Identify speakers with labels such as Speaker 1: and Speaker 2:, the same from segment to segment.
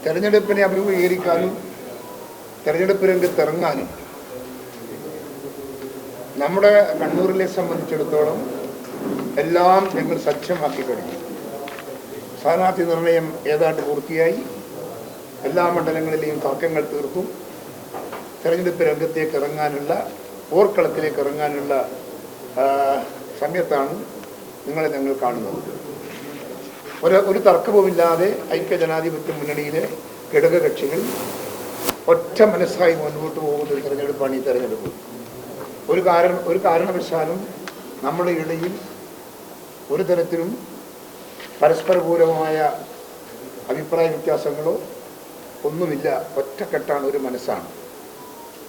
Speaker 1: തെരഞ്ഞെടുപ്പിനെ അഭിമുഖീകരിക്കാനും തെരഞ്ഞെടുപ്പ് രംഗത്തിറങ്ങാനും നമ്മുടെ കണ്ണൂരിനെ സംബന്ധിച്ചിടത്തോളം എല്ലാം ഞങ്ങൾ സജ്ജമാക്കി കഴിഞ്ഞു. സ്ഥാനാർത്ഥി നിർണയം ഏതാണ്ട് പൂർത്തിയായി. എല്ലാ മണ്ഡലങ്ങളിലെയും തർക്കങ്ങൾ തീർക്കും. തെരഞ്ഞെടുപ്പ് രംഗത്തേക്ക് ഇറങ്ങാനുള്ള, പോർക്കളത്തിലേക്ക് ഇറങ്ങാനുള്ള സമയത്താണ് നിങ്ങളെ ഞങ്ങൾ കാണുന്നത്. ഒരു തർക്കവുമില്ലാതെ ഐക്യജനാധിപത്യ മുന്നണിയിലെ ഘടകകക്ഷികൾ ഒറ്റ മനസ്സായി മുൻപോട്ട് പോകുന്ന ഒരു തെരഞ്ഞെടുപ്പാണ് ഈ തെരഞ്ഞെടുപ്പ്. ഒരു കാരണവശാലും നമ്മുടെ ഇടയിൽ ഒരു തരത്തിലും പരസ്പരപൂരമായ അഭിപ്രായ വ്യത്യാസങ്ങളോ ഒന്നുമില്ല. ഒറ്റക്കെട്ടാണ്, ഒരു മനസ്സാണ്.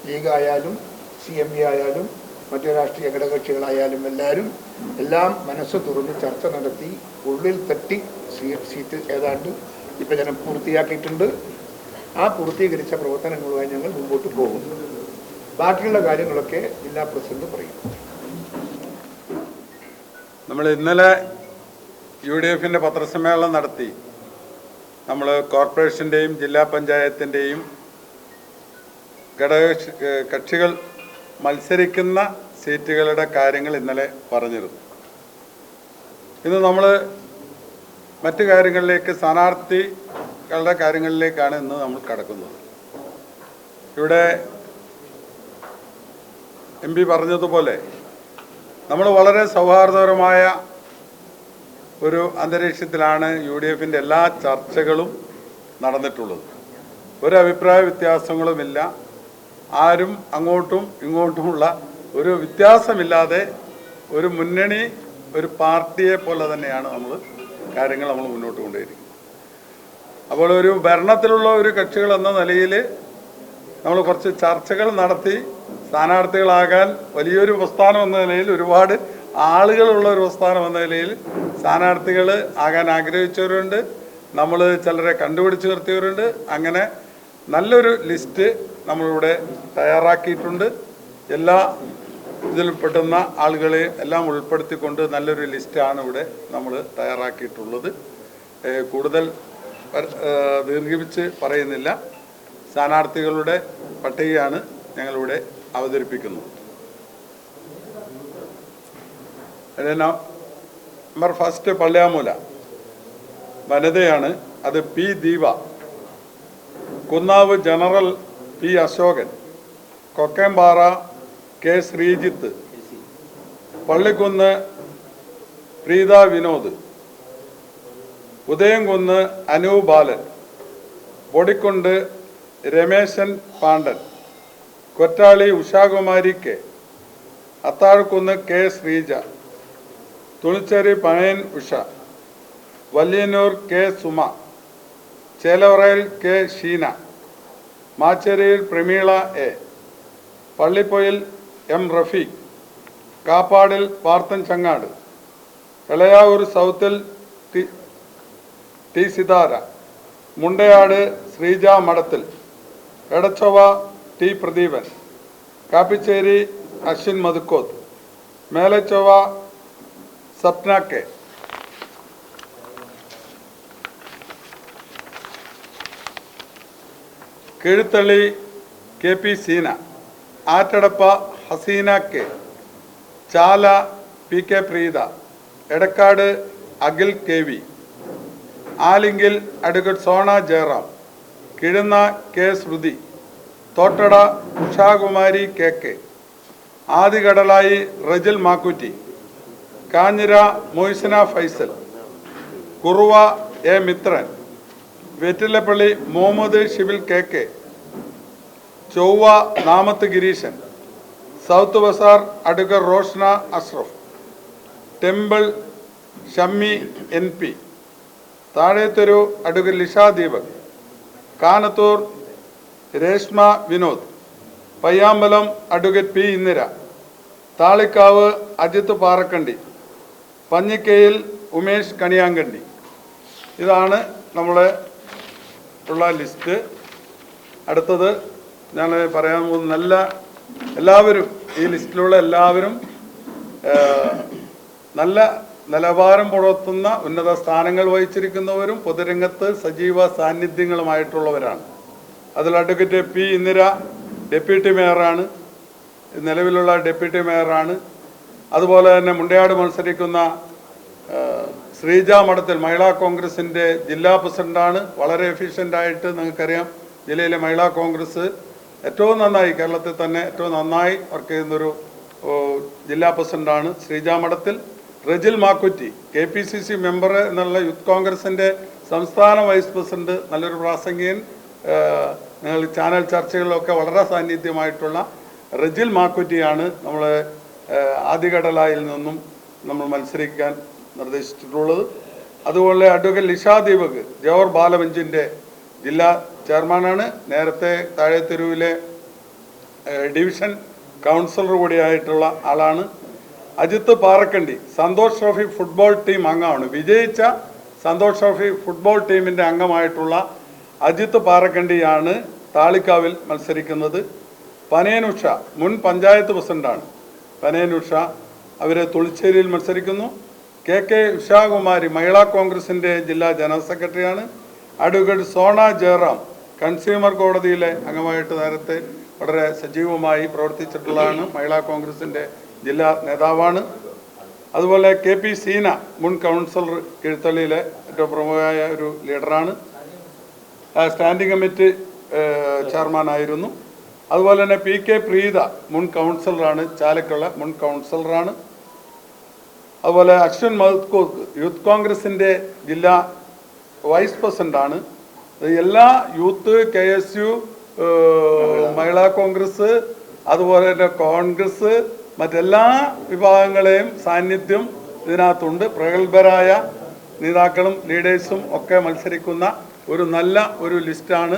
Speaker 1: ലീഗായാലും CMB ആയാലും മറ്റു രാഷ്ട്രീയ ഘടകകക്ഷികളായാലും എല്ലാം മനസ്സ് തുറന്ന് ചർച്ച നടത്തി ഉള്ളിൽ തട്ടി സീറ്റ് ഏതാണ്ട് വിഭജനം പൂർത്തിയാക്കിയിട്ടുണ്ട്. ആ പൂർത്തീകരിച്ച പ്രവർത്തനങ്ങളുമായി ഞങ്ങൾ മുമ്പോട്ട് പോകും. ബാക്കിയുള്ള കാര്യങ്ങളൊക്കെ ജില്ലാ പ്രസിഡന്റ് പറയും.
Speaker 2: നമ്മൾ ഇന്നലെ UDFന്റെ പത്രസമ്മേളനം നടത്തി. നമ്മൾ കോർപ്പറേഷൻ്റെയും ജില്ലാ പഞ്ചായത്തിൻ്റെയും കക്ഷികൾ മത്സരിക്കുന്ന സീറ്റുകളുടെ കാര്യങ്ങൾ ഇന്നലെ പറഞ്ഞിരുന്നു. ഇന്ന് നമ്മൾ മറ്റു കാര്യങ്ങളിലേക്ക്, സ്ഥാനാർത്ഥികളുടെ കാര്യങ്ങളിലേക്കാണ് ഇന്ന് നമ്മൾ കടക്കുന്നത്. ഇവിടെ MP പറഞ്ഞതുപോലെ നമ്മൾ വളരെ സൗഹാർദ്ദപരമായ ഒരു അന്തരീക്ഷത്തിലാണ് UDFന്റെ എല്ലാ ചർച്ചകളും നടന്നിട്ടുള്ളത്. ഒരു അഭിപ്രായ വ്യത്യാസങ്ങളുമില്ല. ആരും അങ്ങോട്ടും ഇങ്ങോട്ടുമുള്ള ഒരു വ്യത്യാസമില്ലാതെ ഒരു മുന്നണി, ഒരു പാർട്ടിയെ പോലെ തന്നെയാണ് കാര്യങ്ങൾ മുന്നോട്ട് കൊണ്ടുപോയിരിക്കുന്നത്. അപ്പോൾ ഒരു ഭരണത്തിലുള്ള ഒരു കക്ഷികൾ എന്ന നിലയിൽ നമ്മൾ കുറച്ച് ചർച്ചകൾ നടത്തി സ്ഥാനാർത്ഥികളാകാൻ വലിയൊരു പ്രസ്ഥാനം എന്ന നിലയിൽ, ഒരുപാട് ആളുകളുള്ള ഒരു പ്രസ്ഥാനം എന്ന നിലയിൽ സ്ഥാനാർത്ഥികൾ ആകാൻ ആഗ്രഹിച്ചവരുണ്ട്. നമ്മൾ ചിലരെ കണ്ടുപിടിച്ച് നിർത്തിയവരുണ്ട്. അങ്ങനെ നല്ലൊരു ലിസ്റ്റ് നമ്മളിവിടെ തയ്യാറാക്കിയിട്ടുണ്ട്. എല്ലാ ഇതിൽ പെട്ടുന്ന ആളുകളെ എല്ലാം ഉൾപ്പെടുത്തിക്കൊണ്ട് നല്ലൊരു ലിസ്റ്റാണ് ഇവിടെ നമ്മൾ തയ്യാറാക്കിയിട്ടുള്ളത്. കൂടുതൽ ദീർഘിപ്പിച്ച് പറയുന്നില്ല. സ്ഥാനാർത്ഥികളുടെ പട്ടികയാണ് ഞങ്ങളിവിടെ അവതരിപ്പിക്കുന്നത്. നമ്പർ 1 പള്ളിയാമൂല വനിതയാണ്. അത് P. Deepa. Kunnavu general P. Ashokan. Kokkembara K. Sreejith. Pallikkunnu Preetha Vinod. Udayamkunnu Anu Balan. Podikkundu Rameshan Pandan. Kottali Ushakumari K. Athazhakkunnu K. Sreeja. Thunicheri Pazhayan Usha. Valiyannur K. Suma. ചേലവറയിൽ K. ഷീന. മാച്ചേരിയിൽ പ്രമീള A. പള്ളിപ്പൊയിൽ M. റഫീഖ്. കാപ്പാടിൽ പാർത്തൻ ചങ്ങാട്. എളയാവൂർ സൗത്തിൽ T. Sithara. Mundayad Sreeja Madathil. Edachovva T. Pradeepan. Kappicheri Ashwin Mathukkoth. Melachovva Sapna K. Keezhthalli KP Seena. Attadappa Haseena K. Chala PK Preetha. Edakkad Akhil KV. Alingil advocate Sona Jayaram. Kizhunna K. Sruthi. Thottada Ushakumari KK. Adikadalayi Rajil Makkutty. Kanhira Moyzina Faisal. Kuruva A. Mithran. Vettilappally Muhammad Shibil KK. Chovva Namath Gireeshan. South Bazar advocate Roshna Ashraf. Temple Shammi NP. Thazhethoru advocate Lisha Deepak. Kanathur Reshma Vinod. Payyambalam advocate P. Indira. Thalikkavu Ajith Parakkandi. Panjikkayil Umesh Kaniyankandi. ഇതാണ് നമ്മളെ ഉള്ള ലിസ്റ്റ്. അടുത്തത് ഞാൻ പറയാൻ പോകുന്ന എല്ലാവരും, ഈ ലിസ്റ്റിലുള്ള എല്ലാവരും നല്ല നിലവാരം പുലർത്തുന്ന ഉന്നത സ്ഥാനങ്ങൾ വഹിച്ചിരിക്കുന്നവരും പൊതുരംഗത്ത് സജീവ സാന്നിധ്യങ്ങളുമായിട്ടുള്ളവരാണ്. അതിൽ അഡ്വക്കേറ്റ് പി ഇന്ദിര ഡെപ്യൂട്ടി മേയറാണ്, നിലവിലുള്ള ഡെപ്യൂട്ടി മേയറാണ്. അതുപോലെ തന്നെ മുണ്ടയാട് മത്സരിക്കുന്ന ശ്രീജ മഠത്തിൽ മഹിളാ കോൺഗ്രസിൻ്റെ ജില്ലാ പ്രസിഡൻ്റാണ്. വളരെ എഫിഷ്യൻ്റായിട്ട് നിങ്ങൾക്കറിയാം, ജില്ലയിലെ മഹിളാ കോൺഗ്രസ് ഏറ്റവും നന്നായി, കേരളത്തിൽ തന്നെ ഏറ്റവും നന്നായി വർക്ക് ചെയ്യുന്നൊരു ജില്ലാ പ്രസിഡൻ്റാണ് ശ്രീജ മഠത്തിൽ. റജിൽ മാക്കുറ്റി KPCC മെമ്പർ എന്നുള്ള യൂത്ത് കോൺഗ്രസിൻ്റെ സംസ്ഥാന വൈസ് പ്രസിഡന്റ്, നല്ലൊരു പ്രാസംഗികൻ, നിങ്ങൾ ചാനൽ ചർച്ചകളിലൊക്കെ വളരെ സാന്നിധ്യമായിട്ടുള്ള റജിൽ മാക്കുറ്റിയാണ് നമ്മൾ ആദികടലായിൽ നിന്നും നമ്മൾ മത്സരിക്കാൻ നിർദ്ദേശിച്ചിട്ടുള്ളത്. അതുപോലെ അഡ്വക്കേറ്റ് ലിഷ ദീപക് ജവഹർ ബാലബെഞ്ചിൻ്റെ ജില്ലാ ചെയർമാനാണ്. നേരത്തെ താഴെത്തെരുവിലെ ഡിവിഷൻ കൗൺസിലർ കൂടിയായിട്ടുള്ള ആളാണ്. Ajith Parakkandi Santosh trophy football team അംഗമാണ്. വിജയിച്ച സന്തോഷ് ട്രോഫി ഫുട്ബോൾ ടീമിൻ്റെ അംഗമായിട്ടുള്ള അജിത്ത് പാറക്കണ്ടിയാണ് താളിക്കാവിൽ മത്സരിക്കുന്നത്. പനയനുഷ മുൻ പഞ്ചായത്ത് പ്രസിഡന്റാണ്. പനയനുഷ അവർ തുളിശ്ശേരിയിൽ മത്സരിക്കുന്നു. KK ഉഷാകുമാരി മഹിളാ കോൺഗ്രസിൻ്റെ ജില്ലാ ജനറൽ സെക്രട്ടറിയാണ്. അഡ്വക്കേറ്റ് സോണ ജയറാം കൺസ്യൂമർ കോടതിയിലെ അംഗമായിട്ട് നേരത്തെ വളരെ സജീവമായി പ്രവർത്തിച്ചിട്ടുള്ളതാണ്. മഹിളാ കോൺഗ്രസിൻ്റെ ജില്ലാ നേതാവാണ്. അതുപോലെ KP സീന മുൻ കൗൺസിലർ കീഴ്ത്തള്ളിയിലെ ഏറ്റവും പ്രമുഖമായ ഒരു ലീഡറാണ്. Standing committee ചെയർമാനായിരുന്നു. അതുപോലെ തന്നെ PK പ്രീത മുൻ കൗൺസിലറാണ്, ചാലക്കുള്ള മുൻ കൗൺസിലറാണ്. അതുപോലെ അശ്വിൻ മഹ്കൂത്ത് യൂത്ത് കോൺഗ്രസിൻ്റെ ജില്ലാ വൈസ് പ്രസിഡൻ്റാണ്. എല്ലാ യൂത്ത്, KSU, മഹിളാ കോൺഗ്രസ്, അതുപോലെ തന്നെ കോൺഗ്രസ്, മറ്റെല്ലാ വിഭാഗങ്ങളെയും സാന്നിധ്യം ഇതിനകത്തുണ്ട്. പ്രഗത്ഭരായ നേതാക്കളും ലീഡേഴ്സും ഒക്കെ മത്സരിക്കുന്ന ഒരു നല്ല ഒരു ലിസ്റ്റാണ്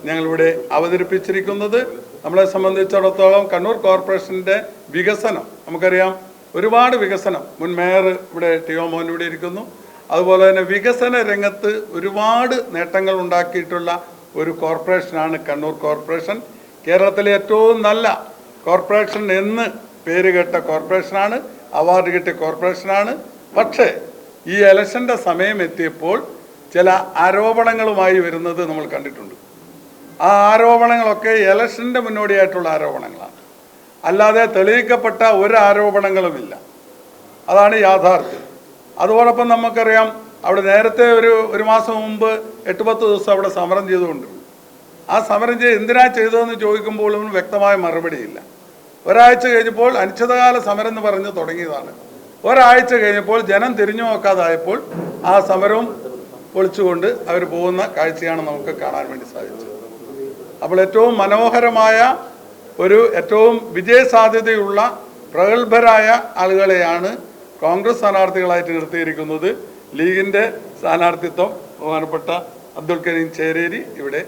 Speaker 2: ഞങ്ങളിവിടെ അവതരിപ്പിച്ചിരിക്കുന്നത്. നമ്മളെ സംബന്ധിച്ചിടത്തോളം കണ്ണൂർ കോർപ്പറേഷൻ്റെ വികസനം നമുക്കറിയാം, ഒരുപാട് വികസനം. മുൻ മേയർ ഇവിടെ TO മോഹൻ ഇവിടെ ഇരിക്കുന്നു. അതുപോലെ തന്നെ വികസന രംഗത്ത് ഒരുപാട് നേട്ടങ്ങൾ ഉണ്ടാക്കിയിട്ടുള്ള ഒരു കോർപ്പറേഷനാണ് കണ്ണൂർ കോർപ്പറേഷൻ. കേരളത്തിലെ ഏറ്റവും നല്ല കോർപ്പറേഷൻ എന്ന് പേരുകേട്ട കോർപ്പറേഷനാണ്, അവാർഡ് കിട്ടിയ കോർപ്പറേഷനാണ്. പക്ഷേ ഈ ഇലക്ഷൻ്റെ സമയം എത്തിയപ്പോൾ ചില ആരോപണങ്ങളുമായി വരുന്നത് നമ്മൾ കണ്ടിട്ടുണ്ട്. ആ ആരോപണങ്ങളൊക്കെ ഇലക്ഷൻ്റെ മുന്നോടിയായിട്ടുള്ള ആരോപണങ്ങളാണ്, അല്ലാതെ തെളിയിക്കപ്പെട്ട ഒരു ആരോപണങ്ങളുമില്ല. അതാണ് യാഥാർത്ഥ്യം. അതോടൊപ്പം നമുക്കറിയാം, അവിടെ നേരത്തെ ഒരു മാസം മുമ്പ് 8-10 ദിവസം അവിടെ സമരം ചെയ്തുകൊണ്ട്, ആ സമരം എന്തിനാ ചെയ്തതെന്ന് ചോദിക്കുമ്പോഴും വ്യക്തമായ മറുപടിയില്ല. ഒരാഴ്ച കഴിഞ്ഞപ്പോൾ അനിശ്ചിതകാല സമരം എന്ന് പറഞ്ഞ് തുടങ്ങിയതാണ്. ഒരാഴ്ച കഴിഞ്ഞപ്പോൾ ജനം തിരിഞ്ഞു നോക്കാതായപ്പോൾ ആ സമരവും പൊളിച്ചുകൊണ്ട് അവർ പോകുന്ന കാഴ്ചയാണ് നമുക്ക് കാണാൻ വേണ്ടി സാധിച്ചത്. അപ്പോൾ ഏറ്റവും മനോഹരമായ ഏറ്റവും വിജയസാധ്യതയുള്ള പ്രഗത്ഭരായ ആളുകളെയാണ് കോൺഗ്രസ് സ്ഥാനാർത്ഥികളായിട്ട് നിർത്തിയിരിക്കുന്നത്. ലീഗിൻ്റെ സ്ഥാനാർത്ഥിത്വം ബഹുമാനപ്പെട്ട അബ്ദുൽ കരീം ചേരേരി ഇവിടെ.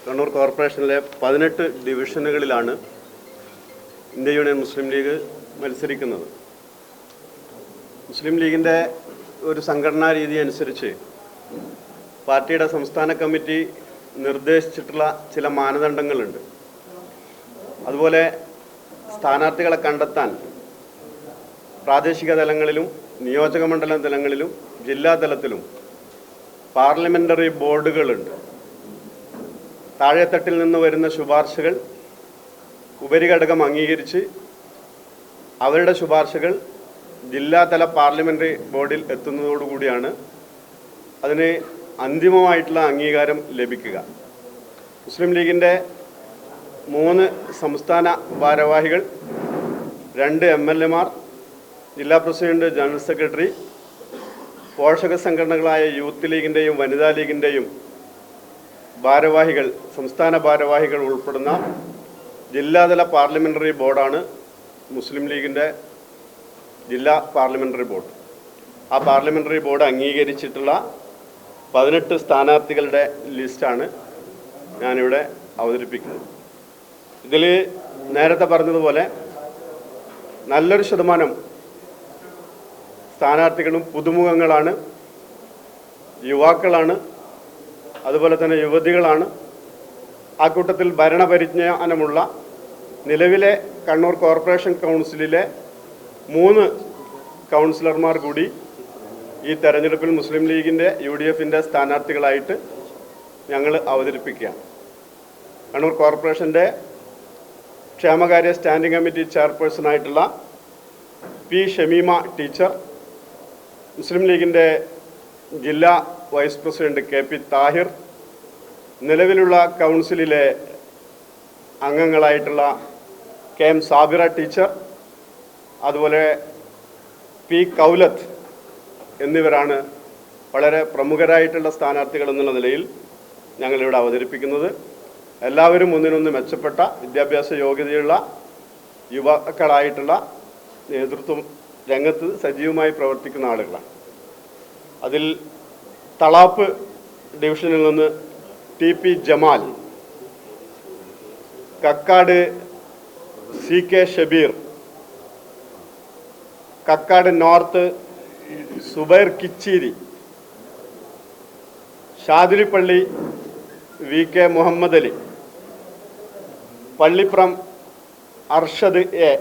Speaker 3: കണ്ണൂർ കോർപ്പറേഷനിലെ 18 ഡിവിഷനുകളിലാണ് ഇന്ത്യ യൂണിയൻ മുസ്ലിം ലീഗ് മത്സരിക്കുന്നത്. മുസ്ലിം ലീഗിൻ്റെ ഒരു സംഘടനാ രീതി അനുസരിച്ച് പാർട്ടിയുടെ സംസ്ഥാന കമ്മിറ്റി നിർദ്ദേശിച്ചിട്ടുള്ള ചില മാനദണ്ഡങ്ങളുണ്ട്. അതുപോലെ സ്ഥാനാർത്ഥികളെ കണ്ടെത്താൻ പ്രാദേശിക തലങ്ങളിലും നിയോജക മണ്ഡലം തലങ്ങളിലും ജില്ലാ തലത്തിലും പാർലമെൻ്ററി ബോർഡുകളുണ്ട്. താഴെത്തട്ടിൽ നിന്ന് വരുന്ന ശുപാർശകൾ ഉപരിഘടകം അംഗീകരിച്ച് അവരുടെ ശുപാർശകൾ ജില്ലാതല പാർലമെൻ്ററി ബോർഡിൽ എത്തുന്നതോടുകൂടിയാണ് അതിന് അന്തിമമായിട്ടുള്ള അംഗീകാരം ലഭിക്കുക. മുസ്ലിം ലീഗിൻ്റെ 3 സംസ്ഥാന ഭാരവാഹികൾ, 2 MLA മാർ, ജില്ലാ പ്രസിഡന്റ്, ജനറൽ സെക്രട്ടറി, പോഷക സംഘടനകളായ യൂത്ത് ലീഗിൻ്റെയും വനിതാ ലീഗിൻ്റെയും ഭാരവാഹികൾ, സംസ്ഥാന ഭാരവാഹികൾ ഉൾപ്പെടുന്ന ജില്ലാതല പാർലമെൻ്ററി ബോർഡാണ് മുസ്ലിം ലീഗിൻ്റെ ജില്ലാ പാർലമെൻ്ററി ബോർഡ്. ആ പാർലമെൻ്ററി ബോർഡ് അംഗീകരിച്ചിട്ടുള്ള 18 സ്ഥാനാർത്ഥികളുടെ ലിസ്റ്റാണ് ഞാനിവിടെ അവതരിപ്പിക്കുന്നത്. ഇതിൽ നേരത്തെ പറഞ്ഞതുപോലെ നല്ലൊരു ശതമാനം സ്ഥാനാർത്ഥികളും പുതുമുഖങ്ങളാണ്, യുവാക്കളാണ്, അതുപോലെ തന്നെ യുവതികളാണ്. ആ കൂട്ടത്തിൽ ഭരണപരിജ്ഞാനമുള്ള നിലവിലെ കണ്ണൂർ കോർപ്പറേഷൻ കൗൺസിലിലെ 3 കൗൺസിലർമാർ കൂടി ഈ തെരഞ്ഞെടുപ്പിൽ മുസ്ലിം ലീഗിൻ്റെ UDFൻ്റെ സ്ഥാനാർത്ഥികളായിട്ട് ഞങ്ങൾ അവതരിപ്പിക്കുകയാണ്. കണ്ണൂർ കോർപ്പറേഷൻ്റെ ക്ഷേമകാര്യ സ്റ്റാൻഡിംഗ് കമ്മിറ്റി ചെയർപേഴ്സണായിട്ടുള്ള പി ഷമീമ ടീച്ചർ, മുസ്ലിം ലീഗിൻ്റെ ജില്ലാ വൈസ് പ്രസിഡന്റ് KP താഹിർ, നിലവിലുള്ള കൗൺസിലിലെ അംഗങ്ങളായിട്ടുള്ള KM സാബിറ ടീച്ചർ, അതുപോലെ P കൗലത്ത് എന്നിവരാണ് വളരെ പ്രമുഖരായിട്ടുള്ള സ്ഥാനാർത്ഥികൾ എന്നുള്ള നിലയിൽ ഞങ്ങളിവിടെ അവതരിപ്പിക്കുന്നത്. എല്ലാവരും ഒന്നിനൊന്ന് മെച്ചപ്പെട്ട വിദ്യാഭ്യാസ യോഗ്യതയുള്ള യുവാക്കളായിട്ടുള്ള നേതൃത്വം രംഗത്ത് സജീവമായി പ്രവർത്തിക്കുന്ന ആളുകളാണ്. അതിൽ തളാപ്പ് ഡിവിഷനിൽ നിന്ന് TP Jamal, Kakkad CK Shabeer, Kakkad north Subair Kicheeri, Shadilippally VK Muhammad Ali, Pallippuram Arshad A,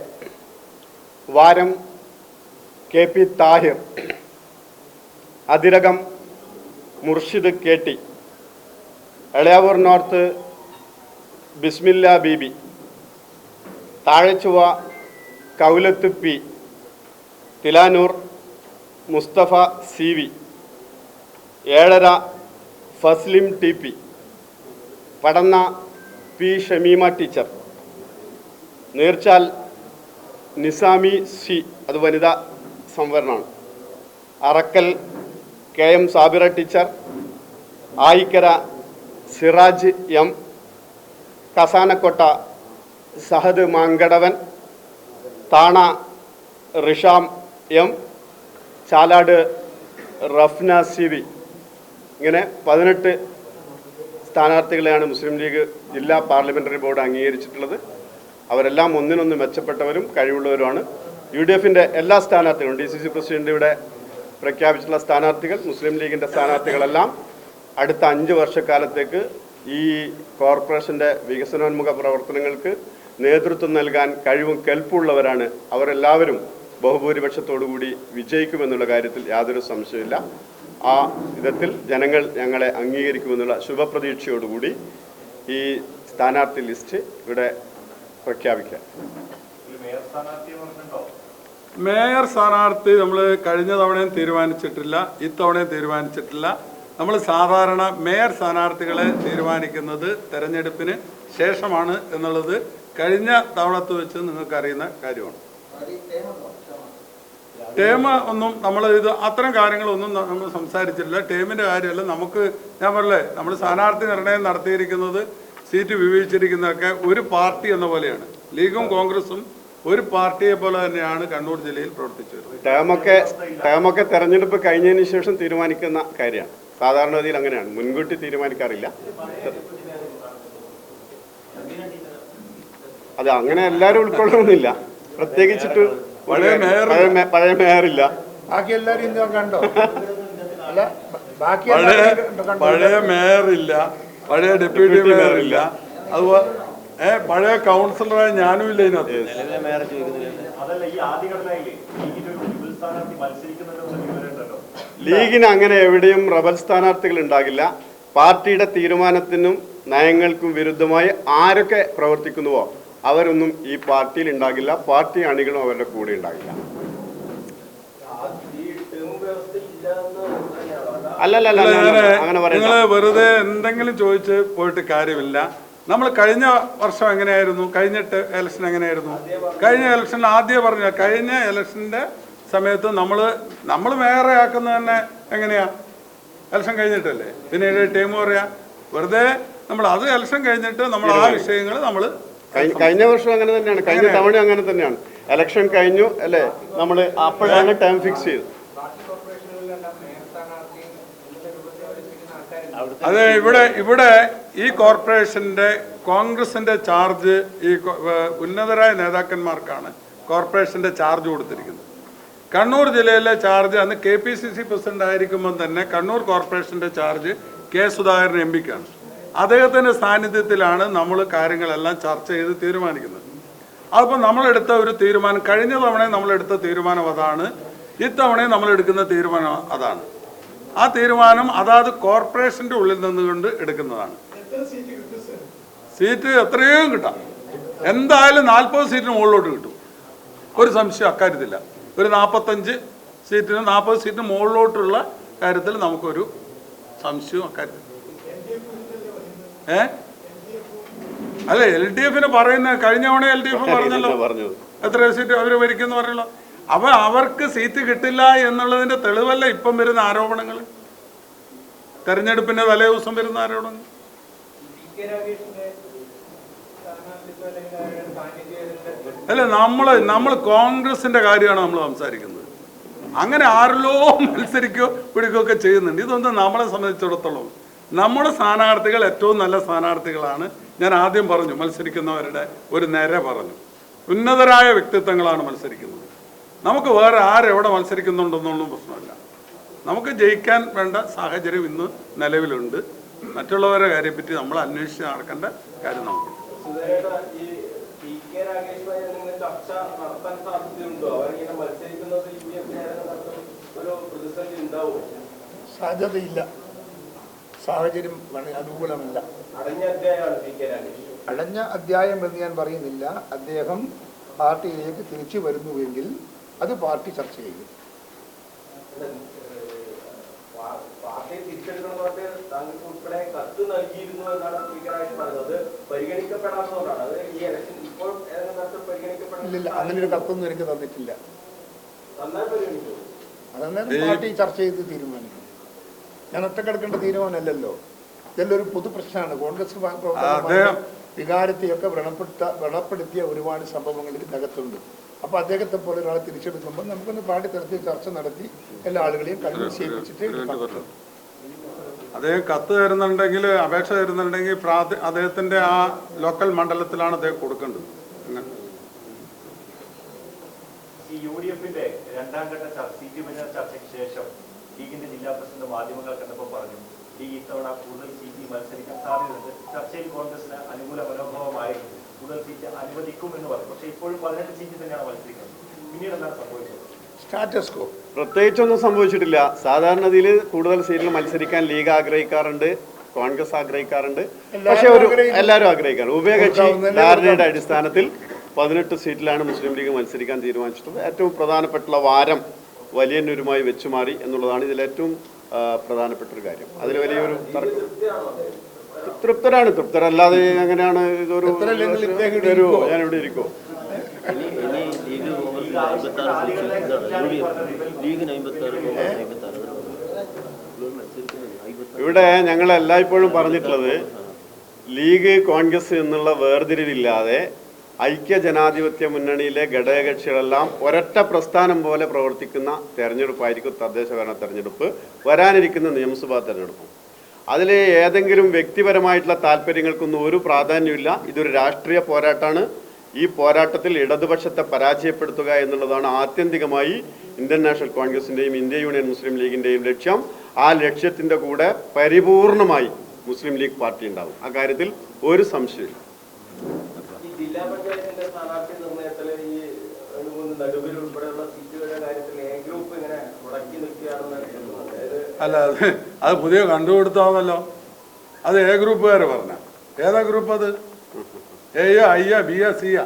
Speaker 3: Varam KP Tahir, Athirakam Murshid KT, Elayavoor north Bismilla Beebi, Thazhechuva Kaulath P, Thilanur Musthafa CV, Ezhara Fazlim TP, Padanna P Shameema teacher, Neerchal Nizami C, അത് വനിതാ സംവരണമാണ്, Arakkal KM Sabira teacher, Ayikkara Siraj M, Kasanakotta Sahad Mankadavan, Thana Risham M, Chalad Rafna CV. ഇങ്ങനെ 18 സ്ഥാനാർത്ഥികളെയാണ് മുസ്ലിം ലീഗ് ജില്ലാ പാർലമെൻ്ററി ബോർഡ് അംഗീകരിച്ചിട്ടുള്ളത്. അവരെല്ലാം ഒന്നിനൊന്ന് മെച്ചപ്പെട്ടവരും കഴിവുള്ളവരുമാണ്. UDFൻ്റെ എല്ലാ സ്ഥാനാർത്ഥികളും, DCC പ്രസിഡന്റ് ഇവിടെ പ്രഖ്യാപിച്ചിട്ടുള്ള സ്ഥാനാർത്ഥികൾ, മുസ്ലിം ലീഗിൻ്റെ സ്ഥാനാർത്ഥികളെല്ലാം അടുത്ത 5 വർഷക്കാലത്തേക്ക് ഈ കോർപ്പറേഷൻ്റെ വികസനോന്മുഖ പ്രവർത്തനങ്ങൾക്ക് നേതൃത്വം നൽകാൻ കഴിവും കെൽപ്പുള്ളവരാണ്. അവരെല്ലാവരും ബഹുഭൂരിപക്ഷത്തോടുകൂടി വിജയിക്കുമെന്നുള്ള കാര്യത്തിൽ യാതൊരു സംശയമില്ല. ആ വിധത്തിൽ ജനങ്ങൾ ഞങ്ങളെ അംഗീകരിക്കുമെന്നുള്ള ശുഭപ്രതീക്ഷയോടുകൂടി ഈ സ്ഥാനാർത്ഥി ലിസ്റ്റ് ഇവിടെ പ്രഖ്യാപിക്കാം.
Speaker 2: മേയർ സ്ഥാനാർത്ഥി നമ്മൾ കഴിഞ്ഞ തവണയും തീരുമാനിച്ചിട്ടില്ല, ഇത്തവണയും തീരുമാനിച്ചിട്ടില്ല. നമ്മൾ സാധാരണ മേയർ സ്ഥാനാർത്ഥികളെ തീരുമാനിക്കുന്നത് തെരഞ്ഞെടുപ്പിന് ശേഷമാണ് എന്നുള്ളത് കഴിഞ്ഞ തവണത്ത് വെച്ച് നിങ്ങൾക്കറിയുന്ന കാര്യമാണ്. ടേം ഒന്നും നമ്മൾ ഇത് അത്തരം കാര്യങ്ങളൊന്നും നമ്മൾ സംസാരിച്ചിട്ടില്ല. ടേമിൻ്റെ കാര്യമല്ല. നമുക്ക് ഞാൻ പറഞ്ഞേ, നമ്മൾ സ്ഥാനാർത്ഥി നിർണയം നടത്തിയിരിക്കുന്നത്, സീറ്റ് വിഭജിച്ചിരിക്കുന്നതൊക്കെ ഒരു പാർട്ടി എന്ന പോലെയാണ്. ലീഗും കോൺഗ്രസും ഒരു പാർട്ടിയെ പോലെ തന്നെയാണ് കണ്ണൂർ ജില്ലയിൽ പ്രവർത്തിച്ചു വരുന്നത്.
Speaker 3: ടേമൊക്കെ തെരഞ്ഞെടുപ്പ് കഴിഞ്ഞതിന് ശേഷം തീരുമാനിക്കുന്ന കാര്യമാണ്. സാധാരണഗതിയിൽ അങ്ങനെയാണ്, മുൻകൂട്ടി തീരുമാനിക്കാറില്ല. അത് അങ്ങനെ എല്ലാവരും ഉൾക്കൊള്ളണമെന്നില്ല. പ്രത്യേകിച്ചിട്ട് പഴയ മേയറില്ല.
Speaker 1: ബാക്കി എല്ലാവരും ഇന്ന് കണ്ടോ? അല്ല, ബാക്കി
Speaker 2: പഴയ മേയറില്ല, പഴയ ഡെപ്യൂട്ടി മേയറില്ല, അതുപോലെ പഴയ കൗൺസിലറായ ഞാനും ഇല്ല ഇതിനകത്ത്.
Speaker 3: ലീഗിന് അങ്ങനെ എവിടെയും റബൽ സ്ഥാനാർത്ഥികൾ ഉണ്ടാകില്ല. പാർട്ടിയുടെ തീരുമാനത്തിനും നയങ്ങൾക്കും വിരുദ്ധമായി ആരൊക്കെ പ്രവർത്തിക്കുന്നുവോ അവരൊന്നും ഈ പാർട്ടിയിൽ ഉണ്ടാകില്ല. പാർട്ടി അണികളും അവരുടെ കൂടെ ഉണ്ടാകില്ല.
Speaker 2: നിങ്ങൾ വെറുതെ എന്തെങ്കിലും ചോദിച്ച് പോയിട്ട് കാര്യമില്ല. നമ്മൾ കഴിഞ്ഞ വർഷം എങ്ങനെയായിരുന്നു, കഴിഞ്ഞ ഇലക്ഷൻ എങ്ങനെയായിരുന്നു? കഴിഞ്ഞ ഇലക്ഷനിൽ ആദ്യം പറഞ്ഞ കഴിഞ്ഞ ഇലക്ഷൻ്റെ സമയത്ത് നമ്മൾ മേയറെ ആക്കുന്നത് തന്നെ എങ്ങനെയാ? ഇലക്ഷൻ കഴിഞ്ഞിട്ടല്ലേ. പിന്നെ ടീം പറയാ വെറുതെ നമ്മൾ അത് ഇലക്ഷൻ കഴിഞ്ഞിട്ട് നമ്മൾ ആ വിഷയങ്ങൾ നമ്മൾ
Speaker 3: കഴിഞ്ഞ വർഷം അങ്ങനെ തന്നെയാണ്, കഴിഞ്ഞ തവണ അങ്ങനെ തന്നെയാണ്. ഇലക്ഷൻ കഴിഞ്ഞു അല്ലേ, നമ്മൾ അപ്പോഴാണ് ടൈം ഫിക്സ് ചെയ്തത്.
Speaker 2: അതെ, ഇവിടെ ഈ കോർപ്പറേഷൻ്റെ കോൺഗ്രസിൻ്റെ ചാർജ് ഈ ഉന്നതരായ നേതാക്കന്മാർക്കാണ് കോർപ്പറേഷൻ്റെ ചാർജ് കൊടുത്തിരിക്കുന്നത്. കണ്ണൂർ ജില്ലയിലെ ചാർജ് അന്ന് KPCC പ്രസിഡന്റ് ആയിരിക്കുമ്പോൾ തന്നെ കണ്ണൂർ കോർപ്പറേഷൻ്റെ ചാർജ് K സുധാകരൻ MPക്കാണ്. അദ്ദേഹത്തിൻ്റെ സാന്നിധ്യത്തിലാണ് നമ്മൾ കാര്യങ്ങളെല്ലാം ചർച്ച ചെയ്ത് തീരുമാനിക്കുന്നത്. അപ്പോൾ നമ്മളെടുത്ത ഒരു തീരുമാനം, കഴിഞ്ഞ തവണ നമ്മളെടുത്ത തീരുമാനം അതാണ്. ഇത്തവണയും നമ്മൾ എടുക്കുന്ന തീരുമാനം അതാണ്. ആ തീരുമാനം അതാത് കോർപ്പറേഷൻ്റെ ഉള്ളിൽ നിന്നുകൊണ്ട് എടുക്കുന്നതാണ്. സീറ്റ് എത്രയും കിട്ടാം, എന്തായാലും 40 സീറ്റിന് മുകളിലോട്ട് കിട്ടും, ഒരു സംശയം അക്കാര്യത്തില്ല. ഒരു 45 സീറ്റിന് 40 സീറ്റിന് മുകളിലോട്ടുള്ള കാര്യത്തിൽ നമുക്കൊരു സംശയവും അക്കാര്യത്തിൽ. അല്ല, LDF പറയുന്ന കഴിഞ്ഞ തവണ LDF പറഞ്ഞല്ലോ എത്ര സീറ്റ് അവർ ഭരിക്കുന്നു പറഞ്ഞല്ലോ. അപ്പൊ അവർക്ക് സീറ്റ് കിട്ടില്ല എന്നുള്ളതിന്റെ തെളിവല്ല ഇപ്പം വരുന്ന ആരോപണങ്ങൾ, തെരഞ്ഞെടുപ്പിന്റെ തലേ ദിവസം വരുന്ന ആരോപണങ്ങൾ. അല്ല, നമ്മൾ കോൺഗ്രസിന്റെ കാര്യമാണ് നമ്മൾ സംസാരിക്കുന്നത്. അങ്ങനെ ആരെല്ലോ മത്സരിക്കോ പിടിക്കുകയൊക്കെ ചെയ്യുന്നുണ്ട്. ഇതൊന്നും നമ്മളെ സംബന്ധിച്ചിടത്തോളം നമ്മുടെ സ്ഥാനാർത്ഥികൾ ഏറ്റവും നല്ല സ്ഥാനാർത്ഥികളാണ്. ഞാൻ ആദ്യം പറഞ്ഞു, മത്സരിക്കുന്നവരുടെ ഒരു നിര പറഞ്ഞു, ഉന്നതരായ വ്യക്തിത്വങ്ങളാണ് മത്സരിക്കുന്നത്. നമുക്ക് വേറെ ആരെവിടെ മത്സരിക്കുന്നുണ്ടെന്നൊന്നും പ്രശ്നമില്ല. നമുക്ക് ജയിക്കാൻ വേണ്ട സാഹചര്യം ഇന്ന് നിലവിലുണ്ട്. മറ്റുള്ളവരുടെ കാര്യത്തെപ്പറ്റി നമ്മൾ അന്വേഷിച്ച് നടക്കേണ്ട കാര്യം നമുക്ക്.
Speaker 1: സാധ്യതയില്ല, സാഹചര്യം അനുകൂലമല്ല. അടഞ്ഞ അധ്യായം എന്ന് ഞാൻ പറയുന്നില്ല. അദ്ദേഹം പാർട്ടിയിലേക്ക് തിരിച്ചു വരുന്നുവെങ്കിൽ അത് പാർട്ടി ചർച്ച ചെയ്യും. ഇല്ലില്ല, അങ്ങനെ ഒരു കത്തൊന്നും എനിക്ക് തന്നിട്ടില്ല. അതെന്നാലും പാർട്ടി ചർച്ച ചെയ്ത് തീരുമാനിക്കും. ഞാൻ ഒറ്റക്കെടുക്കേണ്ട തീരുമാനമല്ലല്ലോ. ഇതെല്ലാം ഒരു പൊതു പ്രശ്നമാണ്. കോൺഗ്രസ് വികാരത്തെയൊക്കെ വ്രണപ്പെടുത്തിയ ഒരുപാട് സംഭവങ്ങൾ ഇതിനകത്തുണ്ട്. അപ്പോൾ അദ്ദേഹത്തെ പോലെ ഒരാളെ തിരിച്ചെടുക്കുമ്പോൾ നമുക്കൊന്ന് പാർട്ടി തലത്തിൽ ചർച്ച നടത്തി എല്ലാ ആളുകളെയും കൺവിൻസ് ചെയ്യിപ്പിച്ചിട്ട്
Speaker 2: അദ്ദേഹം കത്ത് തരുന്നുണ്ടെങ്കിൽ, അപേക്ഷ തരുന്നുണ്ടെങ്കിൽ അദ്ദേഹത്തിന്റെ ആ ലോക്കൽ മണ്ഡലത്തിലാണ് അദ്ദേഹം കൊടുക്കേണ്ടത്.
Speaker 4: UDFന്റെ രണ്ടാം ഘട്ട സീറ്റ് ചർച്ചയ്ക്ക് ശേഷം ലീഗിന്റെ ജില്ലാ പ്രസിഡന്റ് മാധ്യമങ്ങൾ കണ്ടപ്പോൾ പറഞ്ഞു, ലീഗ് ഇത്തവണ കൂടുതൽ സീറ്റ് മത്സരിക്കാൻ സാധ്യതയുണ്ട്. ചർച്ചയിൽ കോൺഗ്രസിന് അനുകൂല മനോഭാവമായിരുന്നു, കൂടുതൽ സീറ്റ് അനുവദിക്കും എന്ന് പറഞ്ഞു. പക്ഷേ ഇപ്പോഴും 18 സീറ്റ് തന്നെയാണ് മത്സരിക്കുന്നത്. പിന്നീട് എന്താണ് സംഭവിച്ചത്?
Speaker 1: സ്റ്റാറ്റസ് കോ.
Speaker 3: പ്രത്യേകിച്ചൊന്നും സംഭവിച്ചിട്ടില്ല. സാധാരണഗതിയിൽ കൂടുതൽ സീറ്റിൽ മത്സരിക്കാൻ ലീഗ് ആഗ്രഹിക്കാറുണ്ട്, കോൺഗ്രസ് ആഗ്രഹിക്കാറുണ്ട്, പക്ഷെ എല്ലാവരും ആഗ്രഹിക്കാറുണ്ട്. ഉഭയകക്ഷി ധാരണയുടെ അടിസ്ഥാനത്തിൽ 18 സീറ്റിലാണ് മുസ്ലിം ലീഗ് മത്സരിക്കാൻ തീരുമാനിച്ചിട്ടുള്ളത്. ഏറ്റവും പ്രധാനപ്പെട്ട വാരം വലിയന്നൂരുമായി വെച്ചുമാറി എന്നുള്ളതാണ് ഇതിൽ ഏറ്റവും പ്രധാനപ്പെട്ട ഒരു കാര്യം. അതിൽ വലിയൊരു തൃപ്തരാണ്. തൃപ്തരല്ലാതെ എങ്ങനെയാണ് ഇതൊരു ഞാനിവിടെ ഇരിക്കുമോ? ഇവിടെ ഞങ്ങൾ എല്ലായ്പ്പോഴും പറഞ്ഞിട്ടുള്ളത്, ലീഗ് കോൺഗ്രസ് എന്നുള്ള വേർതിരിവില്ലാതെ ഐക്യ ജനാധിപത്യ മുന്നണിയിലെ ഘടകകക്ഷികളെല്ലാം ഒരൊറ്റ പ്രസ്ഥാനം പോലെ പ്രവർത്തിക്കുന്ന തെരഞ്ഞെടുപ്പായിരിക്കും തദ്ദേശ ഭരണ തെരഞ്ഞെടുപ്പ്, വരാനിരിക്കുന്ന നിയമസഭാ തെരഞ്ഞെടുപ്പും. അതിൽ ഏതെങ്കിലും വ്യക്തിപരമായിട്ടുള്ള താല്പര്യങ്ങൾക്കൊന്നും ഒരു പ്രാധാന്യമില്ല. ഇതൊരു രാഷ്ട്രീയ പോരാട്ടമാണ്. ഈ പോരാട്ടത്തിൽ ഇടതുപക്ഷത്തെ പരാജയപ്പെടുത്തുക എന്നുള്ളതാണ് ആത്യന്തികമായി ഇന്ത്യൻ നാഷണൽ കോൺഗ്രസിൻ്റെയും ഇന്ത്യ യൂണിയൻ മുസ്ലിം ലീഗിൻ്റെയും ലക്ഷ്യം. ആ ലക്ഷ്യത്തിൻ്റെ കൂടെ പരിപൂർണമായി മുസ്ലിം ലീഗ് പാർട്ടി ഉണ്ടാവും. ആ കാര്യത്തിൽ ഒരു സംശയമില്ല.
Speaker 4: ജില്ലാ പഞ്ചായത്തിന്റെ സ്ഥാനാർത്ഥി നിർണയത്തിൽ ഈ നടുവിൽ ഉൾപ്പെടെയുള്ള സീറ്റുകളുടെ കാര്യത്തിൽ എ ഗ്രൂപ്പ് ഇങ്ങനെ മുടക്കി നിൽക്കുകയാണെന്ന്.
Speaker 2: അല്ല, അത് പുതിയ കണ്ടുപിടുത്താണല്ലോ. അത് എ ഗ്രൂപ്പുകാരെ പറഞ്ഞ ഏതാ ഗ്രൂപ്പ്? അത് എയ്യ ഐയ ബിയ സിയ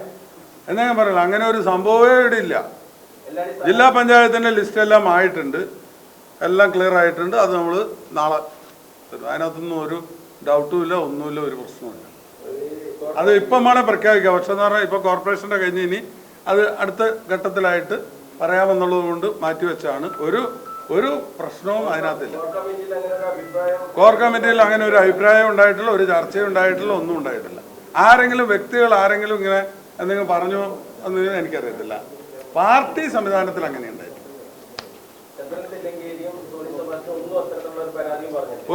Speaker 2: എന്നൊക്കെ പറയല. അങ്ങനെ ഒരു സംഭവമേ ഇവിടെ ഇല്ല. ജില്ലാ പഞ്ചായത്തിൻ്റെ ലിസ്റ്റ് എല്ലാം ആയിട്ടുണ്ട്, എല്ലാം ക്ലിയർ ആയിട്ടുണ്ട്. അത് നമ്മൾ നാളെ അതിനകത്തൊന്നും ഒരു ഡൗട്ടും ഇല്ല, ഒന്നുമില്ല, ഒരു പ്രശ്നമില്ല. അത് ഇപ്പം വേണേൽ പ്രഖ്യാപിക്കാം. പക്ഷെ എന്ന് പറഞ്ഞാൽ ഇപ്പോൾ കോർപ്പറേഷൻ്റെ കഴിഞ്ഞ് ഇനി അത് അടുത്ത ഘട്ടത്തിലായിട്ട് പറയാമെന്നുള്ളത് കൊണ്ട് മാറ്റിവെച്ചാണ്. ഒരു പ്രശ്നവും അതിനകത്തില്ല. കോർ കമ്മിറ്റിയിൽ അങ്ങനെ ഒരു അഭിപ്രായം ഉണ്ടായിട്ടില്ല, ഒരു ചർച്ചയും ഉണ്ടായിട്ടില്ല, ഒന്നും ഉണ്ടായിട്ടില്ല. ആരെങ്കിലും വ്യക്തികൾ ആരെങ്കിലും ഇങ്ങനെ എന്തെങ്കിലും പറഞ്ഞു എന്ന് എനിക്കറിയത്തില്ല. പാർട്ടി സംവിധാനത്തിൽ അങ്ങനെ ഉണ്ടായിട്ടില്ല.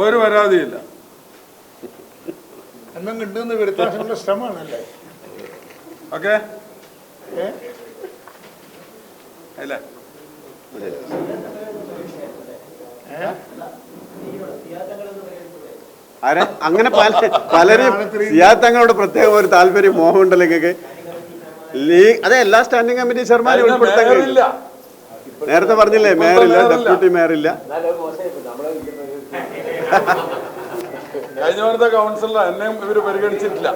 Speaker 2: ഒരു പരാതിയില്ല.
Speaker 1: എന്നും കിട്ടുന്ന വരുത്താനുള്ള ശ്രമമാണല്ലേ?
Speaker 2: ഓക്കെ അല്ലേ?
Speaker 3: അങ്ങനെ പലരും സിയാദ് തങ്ങളോട് പ്രത്യേകം ഒരു താല്പര്യം മോഹമുണ്ടല്ലോ നിങ്ങൾക്ക്. ലീഗ് അതെ എല്ലാ സ്റ്റാൻഡിംഗ് കമ്മിറ്റി ചെയർമാനും ഉൾപ്പെടുത്താൻ കഴിയില്ല. നേരത്തെ പറഞ്ഞില്ലേ മേയറില്ല, ഡെപ്യൂട്ടി മേയറില്ല.
Speaker 2: കഴിഞ്ഞ തവണത്തെ കൗൺസിലർ എന്നെയും ഇവർ പരിഗണിച്ചിട്ടില്ല.